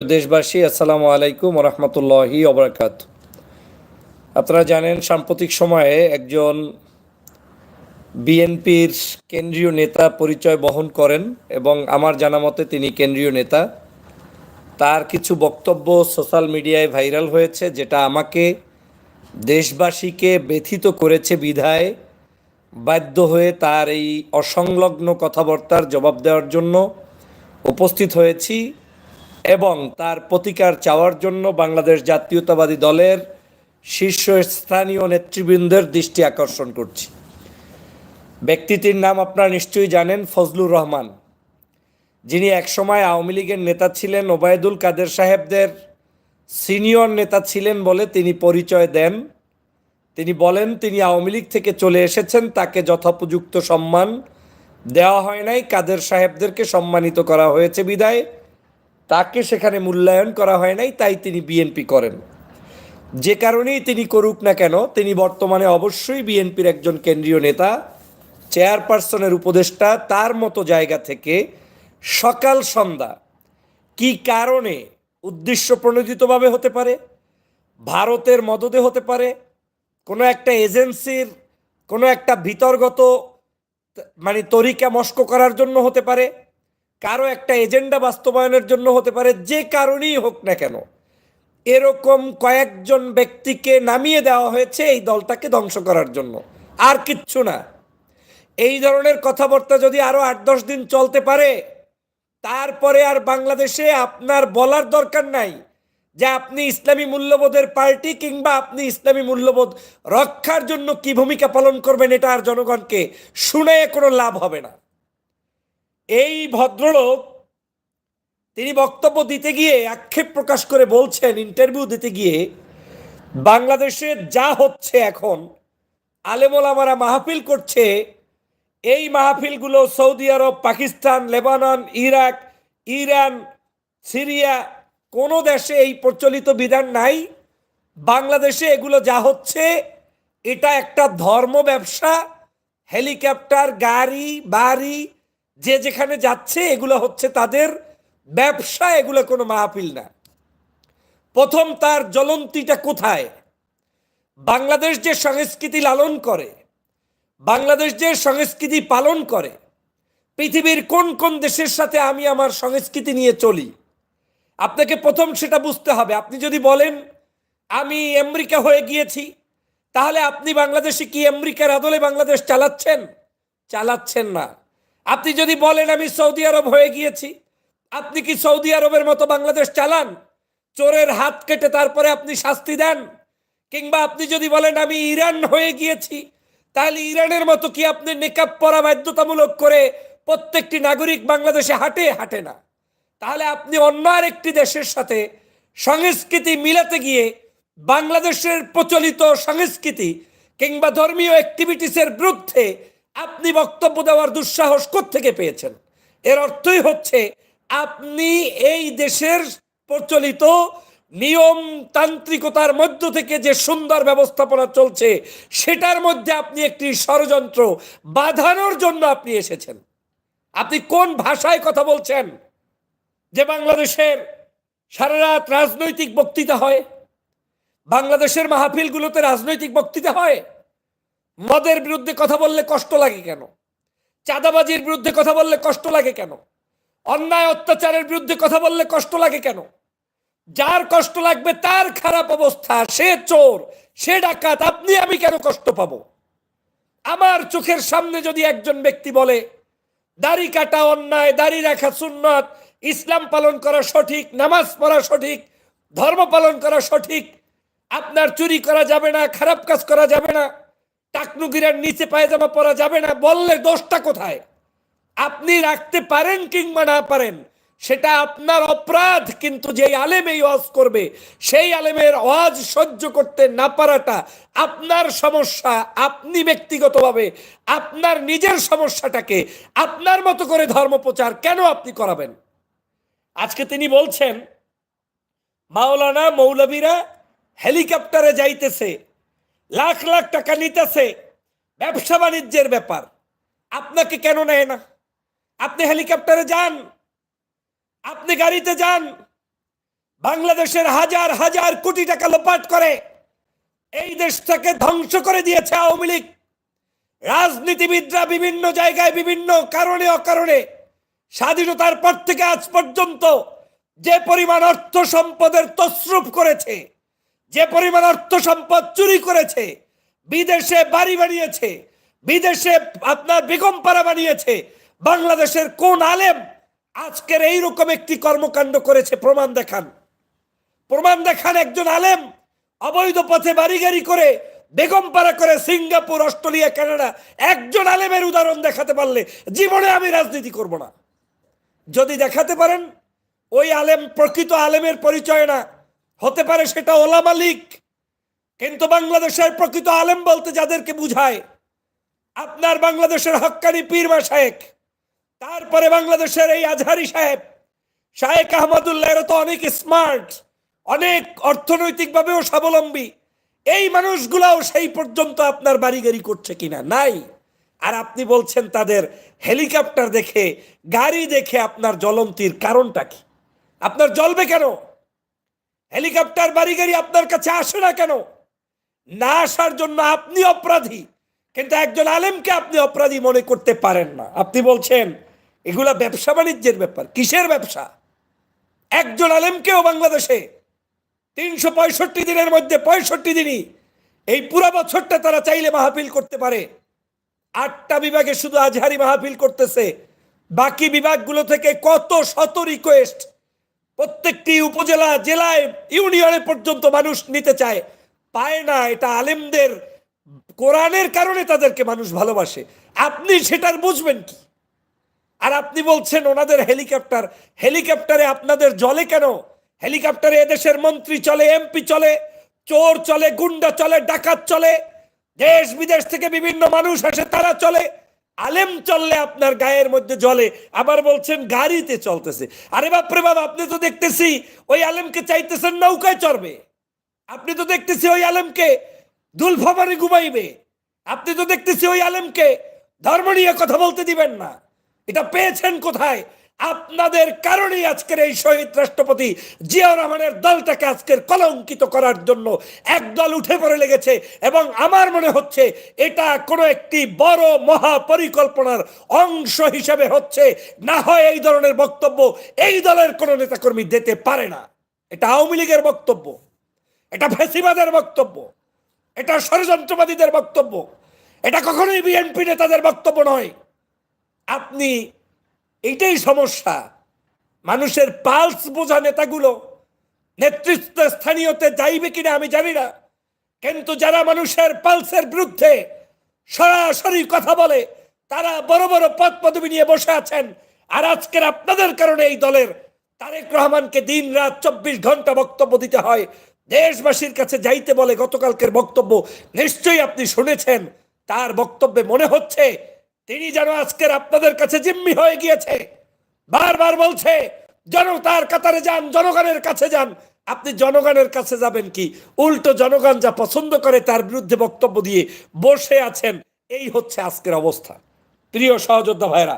দেশবাসী, আসসালামু আলাইকুম রহমতুল্লাহি ওবরাকাত। আপনারা জানেন সাম্প্রতিক সময়ে একজন বিএনপির কেন্দ্রীয় নেতা পরিচয় বহন করেন এবং আমার জানা মতে তিনি কেন্দ্রীয় নেতা। তার কিছু বক্তব্য সোশ্যাল মিডিয়ায় ভাইরাল হয়েছে, যেটা আমাকে দেশবাসীকে ব্যথিত করেছে বিধায় বাধ্য হয়ে তার এই অসংলগ্ন কথাবার্তার জবাব দেওয়ার জন্য উপস্থিত হয়েছি এবং তার প্রতিকার চাওয়ার জন্য বাংলাদেশ জাতীয়তাবাদী দলের শীর্ষস্থানীয় নেতৃবৃন্দের দৃষ্টি আকর্ষণ করছি। ব্যক্তিটির নাম আপনারা নিশ্চয়ই জানেন, ফজলুর রহমান, যিনি একসময় আওয়ামী লীগের নেতা ছিলেন, ওবায়দুল কাদের সাহেবদের সিনিয়র নেতা ছিলেন বলে তিনি পরিচয় দেন। তিনি বলেন তিনি আওয়ামী লীগ থেকে চলে এসেছেন, তাকে যথোপযুক্ত সম্মান দেওয়া হয় নাই, কাদের সাহেবদেরকে সম্মানিত করা হয়েছে বিদায় তাকে সেখানে মূল্যায়ন করা হয় নাই, তাই তিনি বিএনপি করেন। যে কারণেই তিনি করুক না কেন, তিনি বর্তমানে অবশ্যই বিএনপির একজন কেন্দ্রীয় নেতা, চেয়ারপারসনের উপদেষ্টা। তার মতো জায়গা থেকে সকাল সন্ধ্যা কি কারণে উদ্দেশ্য প্রণোদিতভাবে হতে পারে, ভারতের মদদে হতে পারে, কোনো একটা এজেন্সির কোনো একটা ভিতরগত তরিকা মস্ক করার জন্য হতে পারে, কারো একটা এজেন্ডা বাস্তবায়নের জন্য হতে পারে, যে কারণেই হোক না কেন এরকম কয়েকজন ব্যক্তিকে নামিয়ে দেওয়া হয়েছে এই দলটাকে ধ্বংস করার জন্য, আর কিচ্ছু না। এই ধরনের কথাবার্তা যদি আরো 8-10 দিন চলতে পারে, তারপরে আর বাংলাদেশে আপনার বলার দরকার নাই যে আপনি ইসলামী মূল্যবোধের পার্টি কিংবা আপনি ইসলামী মূল্যবোধ রক্ষার জন্য কি ভূমিকা পালন করবেন, এটা আর জনগণকে শুনে কোনো লাভ হবে না। এই ভদ্রলোক তিনি বক্তব্য দিতে গিয়ে আক্ষেপ প্রকাশ করে বলছেন, ইন্টারভিউ দিতে গিয়ে, বাংলাদেশে যা হচ্ছে এখন, আলেম ওলামারা মাহফিল করছে, এই মাহফিলগুলো সৌদি আরব, Pakistan, Lebanon, Iraq, Iran, Syria, কোনো দেশে এই প্রচলিত বিধান নাই। বাংলাদেশে এগুলো যা হচ্ছে এটা একটা ধর্ম ব্যবসা, হেলিকপ্টার, গাড়ি, বাড়ি, যে যেখানে যাচ্ছে এগুলো হচ্ছে তাদের ব্যবসা, এগুলো কোনো মাহফিল না। প্রথম তার জ্বলন্তিটা কোথায়? বাংলাদেশ যে সংস্কৃতি লালন করে, বাংলাদেশ যে সংস্কৃতি পালন করে, পৃথিবীর কোন কোন দেশের সাথে আমি আমার সংস্কৃতি নিয়ে চলি, আপনাকে প্রথম সেটা বুঝতে হবে। আপনি যদি বলেন আমি আমেরিকা হয়ে গিয়েছি, তাহলে আপনি বাংলাদেশে কি আমেরিকার আদলে বাংলাদেশ চালাচ্ছেন? চালাচ্ছেন না। আপনি যদি বলেন আমি সৌদি আরব হয়ে গিয়েছি, আপনি কি সৌদি আরবের মতো বাংলাদেশ চালান? চোরের হাত কেটে তারপরে আপনি শাস্তি দেন? কিংবা আপনি যদি বলেন আমি ইরান হয়ে গিয়েছি, তাহলে ইরানের মতো কি আপনি নিকাব পরা বাধ্যতামূলক করে প্রত্যেকটি নাগরিক বাংলাদেশে হাঁটে? হাঁটে না। তাহলে আপনি অন্য আরেকটি দেশের সাথে সংস্কৃতি মিলাতে গিয়ে বাংলাদেশের প্রচলিত সংস্কৃতি কিংবা ধর্মীয় অ্যাক্টিভিটিসের বিরুদ্ধে আপনি বক্তব্য দেওয়ার দুঃসাহস কোত্থেকে পেয়েছেন? এর অর্থই হচ্ছে আপনি এই দেশের প্রচলিত নিয়মতান্ত্রিকতার মধ্য থেকে যে সুন্দর ব্যবস্থাপনা চলছে সেটার মধ্যে আপনি একটি ষড়যন্ত্র বাঁধানোর জন্য আপনি এসেছেন। আপনি কোন ভাষায় কথা বলছেন যে বাংলাদেশের সারা রাত রাজনৈতিক বক্তৃতা হয়? বাংলাদেশের মাহফিলগুলোতে রাজনৈতিক বক্তৃতা হয়? মদের বিরুদ্ধে কথা বললে কষ্ট লাগে কেন? চাঁদাবাজির বিরুদ্ধে কথা বললে কষ্ট লাগে কেন? অন্যায় অত্যাচারের বিরুদ্ধে কথা বললে কষ্ট লাগে কেন? যার কষ্ট লাগবে তার খারাপ অবস্থা, সে চোর, সে ডাকাত, আপনি আমি কেন কষ্ট পাবো? আমার চোখের সামনে যদি একজন ব্যক্তি বলে দাড়ি কাটা অন্যায়, দাড়ি রাখা সুন্নাত, ইসলাম পালন করা সঠিক, নামাজ পড়া সঠিক, ধর্ম পালন করা সঠিক, আপনার চুরি করা যাবে না, খারাপ কাজ করা যাবে না, টাকনুগিরার নিচে পায়জামা পরা যাবে না, বললে দোষটা কোথায়? আপনি রাখতে পারেন কিংবা না পারেন সেটা আপনার অপরাধ, কিন্তু যেই আলেম এই ওয়াজ করবে সেই আলেমের ওয়াজ সহ্য করতে না পারাটা আপনার সমস্যা। আপনি ব্যক্তিগতভাবে আপনার নিজের সমস্যাটাকে আপনার মতো করে ধর্ম প্রচার কেন আপনি করাবেন? আজকে তিনি বলছেন মাওলানা মৌলবীরা হেলিকপ্টারে যাইতেছে, লাখ লাখ টাকা নিতেছে, ব্যবসা বাণিজ্যের ব্যাপার। আপনাকে কেন নেয় না? আপনি হেলিকপ্টারে যান, আপনি গাড়িতে যান, বাংলাদেশের হাজার হাজার কোটি টাকা লোপাট করে এই দেশটাকে ধ্বংস করে দিয়েছে আওয়ামী লীগ। রাজনীতিবিদরা বিভিন্ন জায়গায় বিভিন্ন কারণে অকারণে স্বাধীনতার পর থেকে আজ পর্যন্ত যে পরিমাণ অর্থ সম্পদের তছরূপ করেছে, যে পরিমাণ অর্থ সম্পদ চুরি করেছে, বিদেশে বাড়ি বানিয়েছে, বিদেশে আপনার বেগমপাড়া বানিয়েছে, বাংলাদেশের কোন আলেম আজকের এইরকম একটি কর্মকাণ্ড করেছে? প্রমাণ দেখান, প্রমাণ দেখান। একজন আলেম অবৈধ পথে বাড়ি গাড়ি করে বেগমপাড়া করে সিঙ্গাপুর, অস্ট্রেলিয়া, কানাডা, একজন আলেমের উদাহরণ দেখাতে পারলে জীবনে আমি রাজনীতি করব না। যদি দেখাতে পারেন ওই আলেম প্রকৃত আলেমের পরিচয় না, হতে পারে সেটা ওলামা লীগ, কিন্তু বাংলাদেশের প্রকৃত আলেম বলতে যাদেরকে বুঝায় আপনার বাংলাদেশের হক্কানি পীর মাশায়েখ, তারপরে বাংলাদেশের এই আজহারি সাহেব, শায়েখ আহমদুল্লাহ, এরা তো অনেক স্মার্ট, অনেক অর্থনৈতিকভাবেও স্বাবলম্বী। এই মানুষগুলাও সেই পর্যন্ত আপনার বাড়ি গাড়ি করছে কিনা? নাই। আর আপনি বলছেন তাদের হেলিকপ্টার দেখে, গাড়ি দেখে আপনার জ্বলন্তির কারণটা কি? আপনার জ্বলবে কেন? হেলিকপ্টার, বাড়ি গাড়ি আপনার কাছে আসে না কেন? না আসার জন্য আপনি অপরাধী, কিন্তু একজন আলেমকে আপনি অপরাধী মনে করতে পারেন না। আপনি বলছেন এগুলা ব্যবসা বাণিজ্যের ব্যাপার। কিসের ব্যবসা? একজন আলেমকেও বাংলাদেশে 365 দিনের মধ্যে 65 দিনই, এই পুরো বছরটা তারা চাইলে মাহফিল করতে পারে। 8টা বিভাগে শুধু আজহারি মাহফিল করতেছে, বাকি বিভাগগুলো থেকে কত শত রিকোয়েস্ট, প্রত্যেকটি উপজেলা, জেলায়, ইউনিয়নে পর্যন্ত মানুষ নিতে চায়, পায় না। এটা আলেমদের কোরআনের কারণে তাদেরকে মানুষ ভালোবাসে। আপনি সেটার বুঝবেন কি? আর আপনি বলছেন ওনাদের হেলিকপ্টার, হেলিকপ্টারে আপনাদের জলে কেন? হেলিকপ্টারে এদেশের মন্ত্রী চলে, এমপি চলে, চোর চলে, গুন্ডা চলে, ডাকাত চলে, দেশ বিদেশ থেকে বিভিন্ন মানুষ আসে, তারা চলে। আলেম চললে আপনার গায়ের মধ্যে জ্বলে, আবার বলছেন গাড়িতে চলতেছে। আরে বাপরে বাপ, আপনি তো দেখতেছি ওই আলেমকে চাইতেছেন নৌকায় চড়বে, আপনি তো দেখতেছি ওই আলেমকে দুলফামারে ঘুমাইবে, আপনি তো দেখতেছি ওই আলেমকে ধর্ম নিয়ে কথা বলতে দিবেন না। এটা পেয়েছেন কোথায়? আপনাদের কারণেই আজকের এই শহীদ রাষ্ট্রপতি জিয়াউর রহমানের দলটাকে আজকের কলঙ্কিত করার জন্য একদল উঠে পড়ে লেগেছে। এবং আমার মনে হচ্ছে এটা কোনো একটি বড় মহা পরিকল্পনার অংশ হিসেবে হচ্ছে। না হয় এই ধরনের বক্তব্য এই দলের কোনো নেতাকর্মী দিতে পারে না। এটা আওয়ামী লীগের বক্তব্য, এটা ফ্যাসিবাদের বক্তব্য, এটা ষড়যন্ত্রবাদীদের বক্তব্য, এটা কখনোই বিএনপি নেতাদের বক্তব্য নয়। আপনি, এইটাই সমস্যা, মানুষের পালস বোঝা নেতাগুলো নেতৃত্ব স্থানীয়তে যাইবে কিনা আমি জানি না, কিন্তু যারা মানুষের পালসের বিরুদ্ধে সরাসরি কথা বলে তারা বড় বড় পদ পদবি নিয়ে বসে আছেন। আর আজকের আপনাদের কারণে এই দলের তারেক রহমানকে দিন রাত 24 ঘন্টা বক্তব্য দিতে হয়, দেশবাসীর কাছে যাইতে বলে। গতকালকের বক্তব্য নিশ্চয়ই আপনি শুনেছেন। তার বক্তব্যে মনে হচ্ছে তিনি যেন আজকের আপনাদের কাছে জিম্মি হয়ে গিয়েছে, বারবার বলছে জনতার কাতারে যান, জনগণের কাছে যান। আপনি জনগণের কাছে যাবেন কি? উল্টো জনগণ যা পছন্দ করে তার বিরুদ্ধে বক্তব্য দিয়ে বসে আছেন। এই হচ্ছে আজকের অবস্থা। প্রিয় সহযোদ্ধা ভাইরা,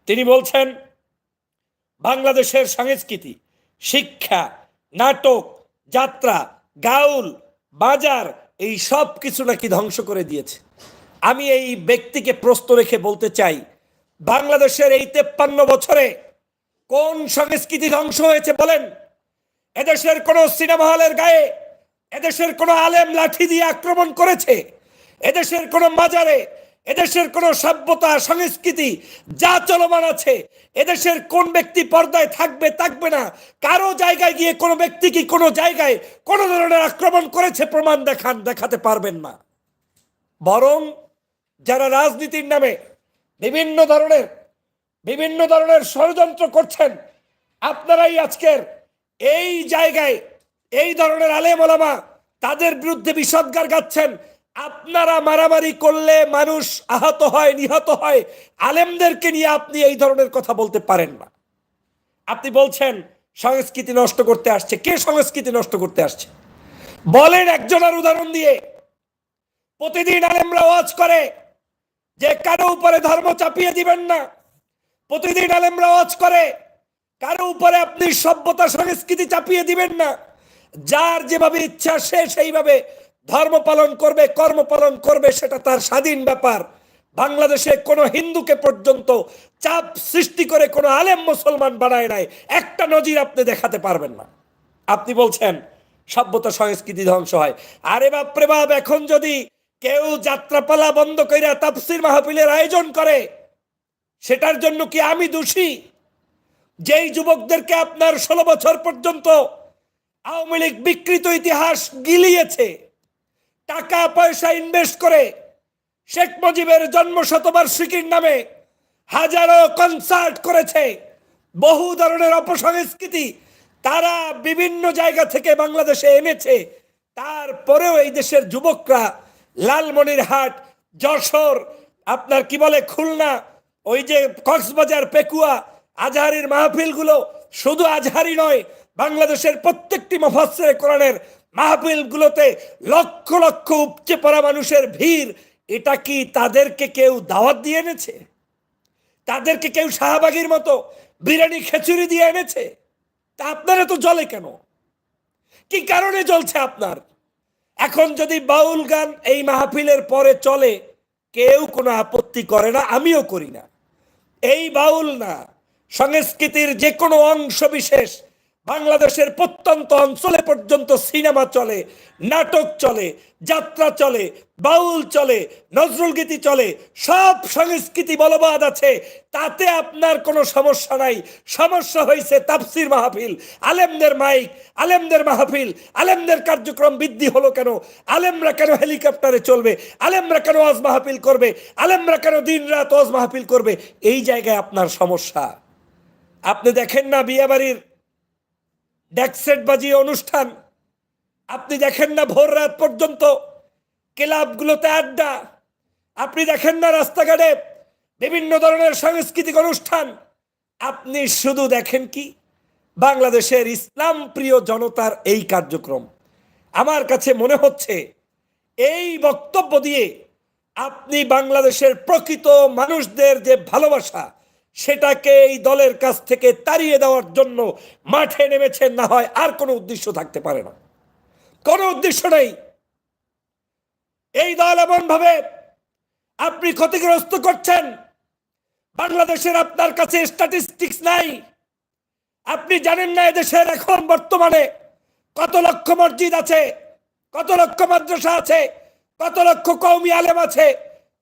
তিনি বলছেন বাংলাদেশের সংস্কৃতি, শিক্ষা, নাটক, যাত্রা, গাউল, বাজার, এই সব কিছু নাকি ধ্বংস করে দিয়েছে। আমি এই ব্যক্তিকে প্রশ্ন রেখে বলতে চাই, বাংলাদেশের এই 53 বছরে কোন সংস্কৃতি ধ্বংস হয়েছে বলেন? এদেশের কোন সিনেমা হলের গায়ে এদেশের কোন আলেম লাঠি দিয়ে আক্রমণ করেছে? এদেশের কোন মাজারে, এদেশের কোন সভ্যতা, সংস্কৃতি যা চলমান আছে, এদেশের কোন ব্যক্তি পর্দায় থাকবে থাকবে না, কারো জায়গায় গিয়ে কোনো ব্যক্তি কি কোনো জায়গায় কোন ধরনের আক্রমণ করেছে? প্রমাণ দেখান, দেখাতে পারবেন না। বরং যারা রাজনীতির নামে বিভিন্ন ধরনের ষড়যন্ত্র করছেন, আপনারাই আজকের এই জায়গায় এই ধরনের আলেম ওলামা তাদের বিরুদ্ধে বিষোদ্গার গাচ্ছেন। আপনারা মারামারি করলে মানুষ আহত হয়, নিহত হয়, আলেমদেরকে নিয়ে আপনি এই ধরনের কথা বলতে পারেন না। আপনি বলছেন সংস্কৃতি নষ্ট করতে আসছে। কে সংস্কৃতি নষ্ট করতে আসছে বলেন একজনের উদাহরণ দিয়ে। প্রতিদিন আলেমরা ওয়াজ করে যে কারো উপরে ধর্ম চাপিয়ে দিবেন না। প্রতিদিন আলেমরা ওয়াজ করে কারো উপরে আপনি সভ্যতা সংস্কৃতি চাপিয়ে দিবেন না। যার যেভাবে ইচ্ছা সে সেইভাবে ধর্ম পালন করবে, কর্ম পালন করবে, সেটা তার স্বাধীন ব্যাপার। বাংলাদেশে কোনো হিন্দুকে পর্যন্ত চাপ সৃষ্টি করে কোনো আলেম মুসলমান বানায় নাই, একটা নজির আপনি দেখাতে পারবেন না। আপনি বলছেন সভ্যতা সংস্কৃতি ধ্বংস হয়। আরে বাপরে বাপ, এখন যদি কেউ যাত্রাপালা বন্ধ কইরা তাফসীর মাহফিলের আয়োজন করে, সেটার জন্য কি আমি দোষী? যেই যুবকদেরকে আপনার 16 বছর পর্যন্ত আওয়ামী লীগ বিকৃত ইতিহাস গিলিয়েছে, টাকা পয়সা ইনভেস্ট করে শেখ মুজিবের জন্ম শতবার্ষিকীর নামে হাজারো কনসার্ট করেছে, বহু ধরনের অপসংস্কৃতি তারা বিভিন্ন জায়গা থেকে বাংলাদেশে এনেছে, তারপরেও এই দেশের যুবকরা লালমনিরহাট, যশোর, আপনার কি বলে খুলনা, ওই যে কক্সবাজার, পেকুয়া, আজহারির মাহফিলগুলো, শুধু আজহারি নয়, বাংলাদেশের প্রত্যেকটি মুফাসসিরে কোরআনের মাহফিলগুলোতে লক্ষ লক্ষ উপচে পড়া মানুষের ভিড়। এটা কি তাদেরকে কেউ দাওয়াত দিয়ে এনেছে? তাদেরকে কেউ শাহবাগীর মতো বিরিয়ানি খিচুড়ি দিয়ে এনেছে? তা আপনারা তো জ্বলে কেন? কি কারণে জ্বলছে আপনার? এখন যদি বাউল গান এই মাহফিলের পরে চলে, কেউ কোনো আপত্তি করে না, আমিও করি না। এই বাউল না, সংস্কৃতির যে কোনো অংশ বিশেষ বাংলাদেশের প্রত্যন্ত অঞ্চলে পর্যন্ত সিনেমা চলে, নাটক চলে, যাত্রা চলে, বাউল চলে, নজরুল গীতি চলে, সব সংস্কৃতি বলবাদ আছে, তাতে আপনার কোনো সমস্যা নাই। সমস্যা হয়েছে তাফসীর মাহফিল, আলেমদের মাইক, আলেমদের মাহফিল, আলেমদের কার্যক্রম বৃদ্ধি হলো কেন? আলেমরা কেন হেলিকপ্টারে চলবে? আলেমরা কেন ওয়াজ মাহফিল করবে? আলেমরা কেন দিন রাত ওয়াজ মাহফিল করবে? এই জায়গায় আপনার সমস্যা। আপনি দেখেন না বিয়েবাড়ির ডেকসেট বাজিয়ে অনুষ্ঠান, আপনি দেখেন না ভোর রাত পর্যন্ত ক্লাবগুলোতে আড্ডা, আপনি দেখেন না রাস্তাঘাটে বিভিন্ন ধরনের সাংস্কৃতিক অনুষ্ঠান। আপনি শুধু দেখেন কি বাংলাদেশের ইসলাম প্রিয় জনতার এই কার্যক্রম। আমার কাছে মনে হচ্ছে এই বক্তব্য দিয়ে আপনি বাংলাদেশের প্রকৃত মানুষদের যে ভালোবাসা, সেটাকে এই দলের কাছ থেকে তাড়িয়ে দেওয়ার জন্য মাঠে নেমেছেন, না হয় আর কোনো উদ্দেশ্য থাকতে পারে না। কোনো উদ্দেশ্য নেই। এই দল এমন ভাবে আপনি ক্ষতিগ্রস্ত করছেন, বাংলাদেশের আপনার কাছে স্ট্যাটিস্টিক্স নাই। আপনি জানেন না এদেশের এখন বর্তমানে কত লক্ষ মসজিদ আছে, কত লক্ষ মাদ্রাসা আছে, কত লক্ষ কওমি আলেম আছে,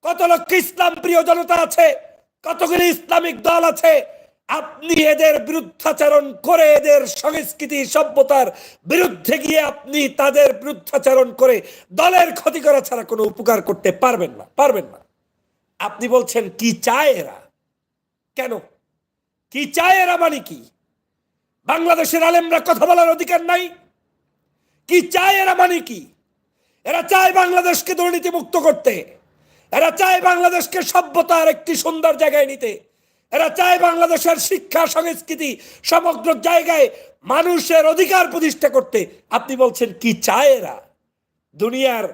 কত লক্ষ ইসলাম প্রিয় জনতা আছে, কতগুলি ইসলামিক দল আছে। আপনি এদের বিরুদ্ধাচরণ করে, এদের সংস্কৃতি সভ্যতার বিরুদ্ধে গিয়ে আপনি তাদের বিরুদ্ধাচরণ করে দলের ক্ষতি করা ছাড়া কোনো উপকার করতে পারবেন না, পারবেন না। আপনি বলছেন কি চায় এরা? কেন কি চায় এরা? মানে কি বাংলাদেশের আলেমরা কথা বলার অধিকার নাই? কি চায় এরা? মানে কি এরা চায় বাংলাদেশকে দুর্নীতি মুক্ত করতে, এরা চায় বাংলাদেশকে সভ্যতার একটি সুন্দর জায়গায় নিতে, এরা চায় বাংলাদেশের শিক্ষা সংস্কৃতি সমগ্র জায়গায় মানুষের অধিকার প্রতিষ্ঠা করতে। আপনি বলছেন কি চায় এরা? দুনিয়ার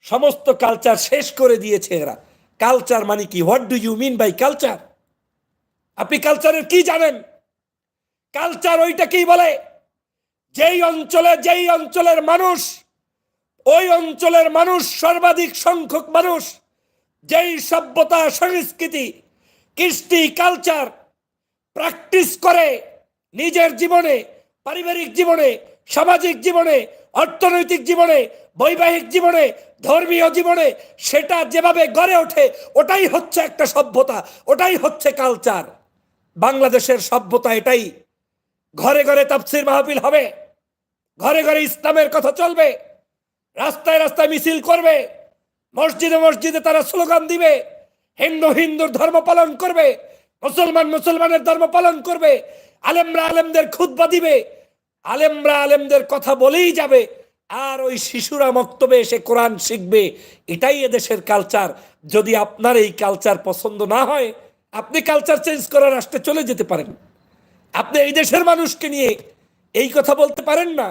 সমস্ত কালচার শেষ করে দিয়েছে এরা। কালচার মানে কি? What do you mean by culture? আপনি কালচারের কি জানেন? কালচার ওইটাকেই বলে যেই অঞ্চলের মানুষ, ওই অঞ্চলের মানুষ, সর্বাধিক সংখ্যক মানুষ যেই সভ্যতা সংস্কৃতি কৃষ্টি কালচার প্র্যাকটিস করে নিজের জীবনে, পারিবারিক জীবনে, সামাজিক জীবনে, অর্থনৈতিক জীবনে, বৈবাহিক জীবনে, ধর্মীয় জীবনে, সেটা যেভাবে গড়ে ওঠে ওটাই হচ্ছে একটা সভ্যতা, ওটাই হচ্ছে কালচার। বাংলাদেশের সভ্যতা এটাই। ঘরে ঘরে তাফসীর মাহফিল হবে, ঘরে ঘরে ইসলামের কথা চলবে, রাস্তায় রাস্তায় মিছিল করবে, মসজিদে মসজিদে তারা স্লোগান দিবে, হিন্দু হিন্দুর ধর্ম পালন করবে, মুসলমান মুসলমানের ধর্ম পালন করবে, আলেমরা আলেমদের খুতবা দিবে, আলেমরা আলেমদের কথা বলেই যাবে, আর ওই শিশুরা মক্তবে এসে কোরআন শিখবে। এটাই এদেশের কালচার। যদি আপনার এই কালচার পছন্দ না হয়, আপনি কালচার চেঞ্জ করার রাষ্ট্রে চলে যেতে পারেন। আপনি এই দেশের মানুষকে নিয়ে এই কথা বলতে পারেন না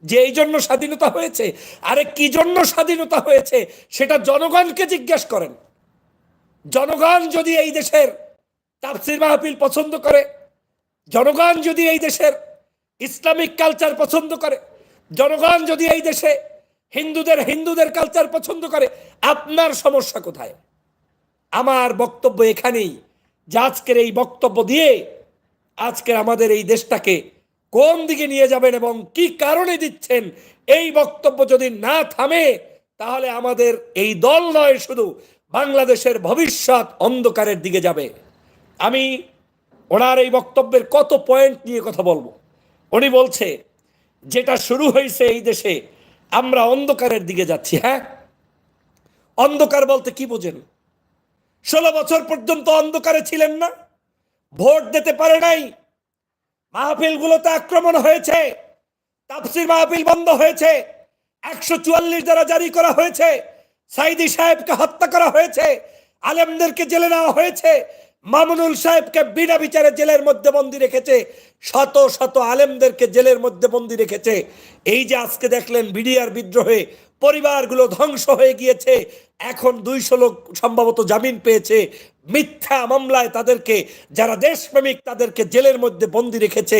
যে এই জন্য স্বাধীনতা হয়েছে। আরে কি জন্য স্বাধীনতা হয়েছে সেটা জনগণকে জিজ্ঞেস করেন। জনগণ যদি এই দেশের তাফসীর মাহফিল পছন্দ করে, জনগণ যদি এই দেশের ইসলামিক কালচার পছন্দ করে, জনগণ যদি এই দেশে হিন্দুদের কালচার পছন্দ করে, আপনার সমস্যা কোথায়? আমার বক্তব্য এখানেই যে আজকের এই বক্তব্য দিয়ে আজকের আমাদের এই দেশটাকে কোন দিকে নিয়ে যাবেন এবং কি কারণে দিচ্ছেন, এই বক্তব্য যদি না থামে তাহলে আমাদের এই দল নয়, শুধু বাংলাদেশের ভবিষ্যৎ অন্ধকারের দিকে যাবে। আমি ওনার এই বক্তব্যের কত পয়েন্ট নিয়ে কথা বলবো। উনি বলছে যেটা শুরু হয়েছে এই দেশে, আমরা অন্ধকারের দিকে যাচ্ছি। হ্যাঁ, অন্ধকার বলতে কি বোঝেন? 16 বছর পর্যন্ত অন্ধকারে ছিলেন না, ভোট দিতে পারে নাই, মাহফিলগুলোতে আক্রমণ হয়েছে, তাফসীর মাহফিল বন্ধ হয়েছে, 144 ধারা জারি করা হয়েছে, সাইদি সাহেবকে হত্যা করা হয়েছে, আলেমদেরকে জেলে নেওয়া হয়েছে, মামুনুল সাহেবকে বিনা বিচারে জেলের মধ্যে বন্দী রেখেছে, শত শত আলেমদেরকে জেলের মধ্যে বন্দী রেখেছে। এই যে আজকে দেখলেন বিডিআর বিদ্রোহে পরিবারগুলো ধ্বংস হয়ে গিয়েছে, এখন 200 লোক সম্ভবত জামিন পেয়েছে। মিথ্যা মামলায় তাদেরকে, যারা দেশপ্রেমিক তাদেরকে জেলের মধ্যে বন্দী রেখেছে।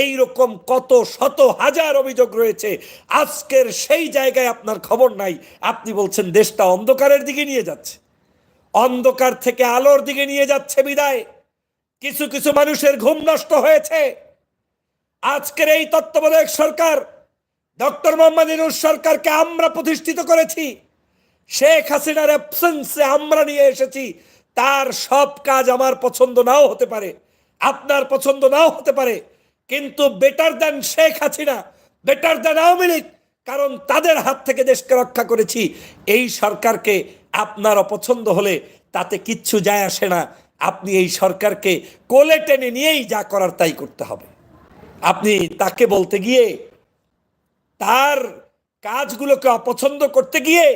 এই রকম কত শত হাজার অভিযোগ রয়েছে। আজকের সেই জায়গায় আপনার খবর নাই, আপনি বলছেন দেশটা অন্ধকারের দিকে নিয়ে যাচ্ছে। অন্ধকার থেকে আলোর দিকে নিয়ে যাচ্ছে বিদায় কিছু কিছু মানুষের ঘুম নষ্ট হয়েছে। আজকের এই তত্ত্বাবধায়ক সরকার, ডক্টর মোহাম্মদ ইউনূস সরকারকে আমরা প্রতিষ্ঠিত করেছি, শেখ হাসিনার অ্যাবসেন্সে আমরা নিয়ে এসেছি। তার সব কাজ আমার পছন্দ নাও হতে পারে, আপনার পছন্দ নাও হতে পারে, কিন্তু better than Sheikh Hasina, better than Awami League, কারণ তাদের হাত থেকে দেশকে রক্ষা করেছি। এই সরকারকে আপনার অপছন্দ হলে তাতে কিচ্ছু যায় আসে না। আপনি এই সরকারকে কোলে টেনে নিয়েই যা করার তাই করতে হবে। আপনি তাকে বলতে গিয়ে, তার কাজগুলোকে অপছন্দ করতে গিয়ে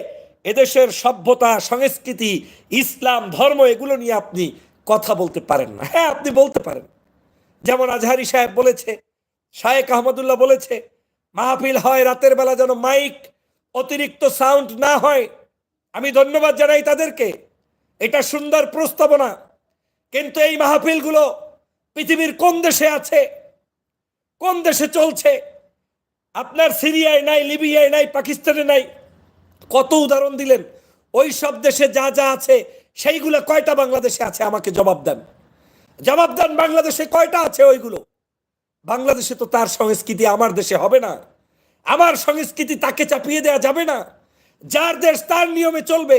এদেশের সভ্যতা, সংস্কৃতি, ইসলাম, ধর্ম এগুলো নিয়ে আপনি কথা বলতে পারেন না। হ্যাঁ, আপনি বলতে পারেন, যেমন আজহারি সাহেব বলেছে, শায়েখ আহমদুল্লাহ বলেছে, মাহফিল হয় রাতের বেলা যেন মাইক অতিরিক্ত সাউন্ড না হয়। আমি ধন্যবাদ জানাই তাদেরকে, এটা সুন্দর প্রস্তাবনা। কিন্তু এই মাহফিলগুলো পৃথিবীর কোন দেশে আছে, কোন দেশে চলছে? আপনার সিরিয়ায় নাই, লিবিয়ায় নাই, পাকিস্তানে নাই। কত উদাহরণ দিলেন। ওই সব দেশে যা যা আছে সেইগুলো কয়টা বাংলাদেশে আছে? আমাকে জবাব দেন, জবাব দেন। বাংলাদেশে কয়টা আছে ওইগুলো? বাংলাদেশে তো তার সংস্কৃতি আমার দেশে হবে না, আমার সংস্কৃতি তাকে চাপিয়ে দেওয়া যাবে না। যার দেশ তার নিয়মে চলবে,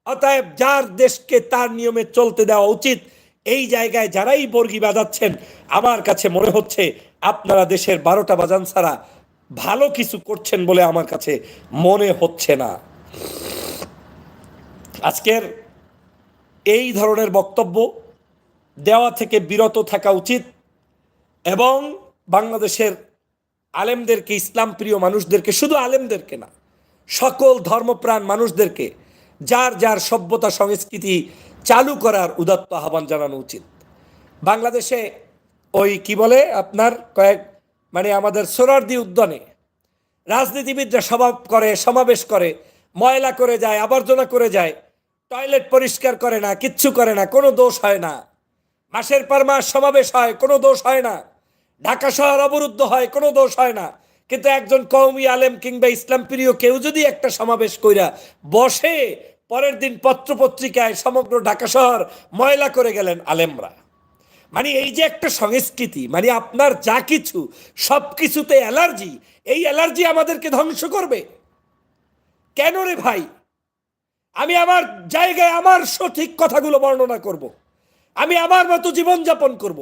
অতএব যার দেশকে তার নিয়মে চলতে দেওয়া উচিত। এই জায়গায় যারাই বর্গি বাজাচ্ছেন, আমার কাছে মনে হচ্ছে আপনারা দেশের 12টা বাজান ছাড়া ভালো কিছু করছেন বলে আমার কাছে মনে হচ্ছে না। আজকের এই ধরনের বক্তব্য দেওয়া থেকে বিরত থাকা উচিত এবং বাংলাদেশের আলেমদেরকে, ইসলাম প্রিয় মানুষদেরকে, শুধু আলেমদেরকে না, সকল ধর্মপ্রাণ মানুষদেরকে যার যার সভ্যতা সংস্কৃতি চালু করার উদাত্ত আহ্বান জানানো উচিত। বাংলাদেশে ওই কি বলে আপনার আমাদের সোহরাওয়ার্দী উদ্যানে রাজনীতিবিদরা সমাবেশ করে, ময়লা করে যায়, আবর্জনা করে যায়, টয়লেট পরিষ্কার করে না, কিচ্ছু করে না, কোনো দোষ হয় না। মাসের পর মাস সমাবেশ হয়, কোনো দোষ হয় না। ঢাকা শহর অবরুদ্ধ হয়, কোনো দোষ হয় না। কিন্তু একজন কওমি আলেম কিংবা ইসলাম প্রিয় কেউ যদি একটা সমাবেশ কইরা বসে, পরের দিন পত্রপত্রিকায় সমগ্র ঢাকা শহর ময়লা করে গেলেন আলেমরা। এই যে একটা সংস্কৃতি, আপনার যা কিছু সব কিছুতে অ্যালার্জি, এই অ্যালার্জি আমাদেরকে ধ্বংস করবে কেন রে ভাই? আমি আমার জায়গায় আমার সঠিক কথাগুলো বর্ণনা করব, আমি আমার মতো জীবনযাপন করব,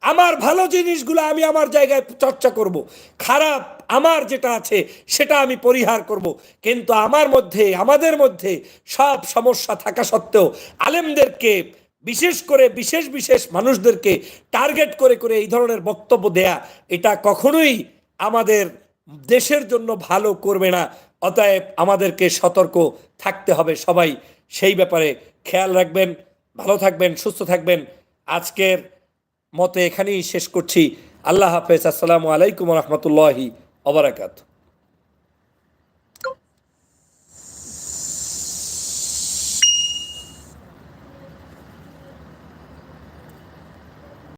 আমার ভালো জিনিসগুলো আমি আমার জায়গায় চর্চা করব, খারাপ আমার যেটা আছে সেটা আমি পরিহার করব। কিন্তু আমাদের মধ্যে সব সমস্যা থাকা সত্ত্বেও আলেমদেরকে, বিশেষ করে বিশেষ বিশেষ মানুষদেরকে টার্গেট করে করে এই ধরনের বক্তব্য দেয়া, এটা কখনোই আমাদের দেশের জন্য ভালো করবে না। অতএব আমাদেরকে সতর্ক থাকতে হবে সবাই। সেই ব্যাপারে খেয়াল রাখবেন। ভালো থাকবেন, সুস্থ থাকবেন। আজকের মতো এখানেই শেষ করছি। আল্লাহ হাফেজ। আসসালামু আলাইকুম রহমতুল্লাহি ওয়া বারাকাতুহু।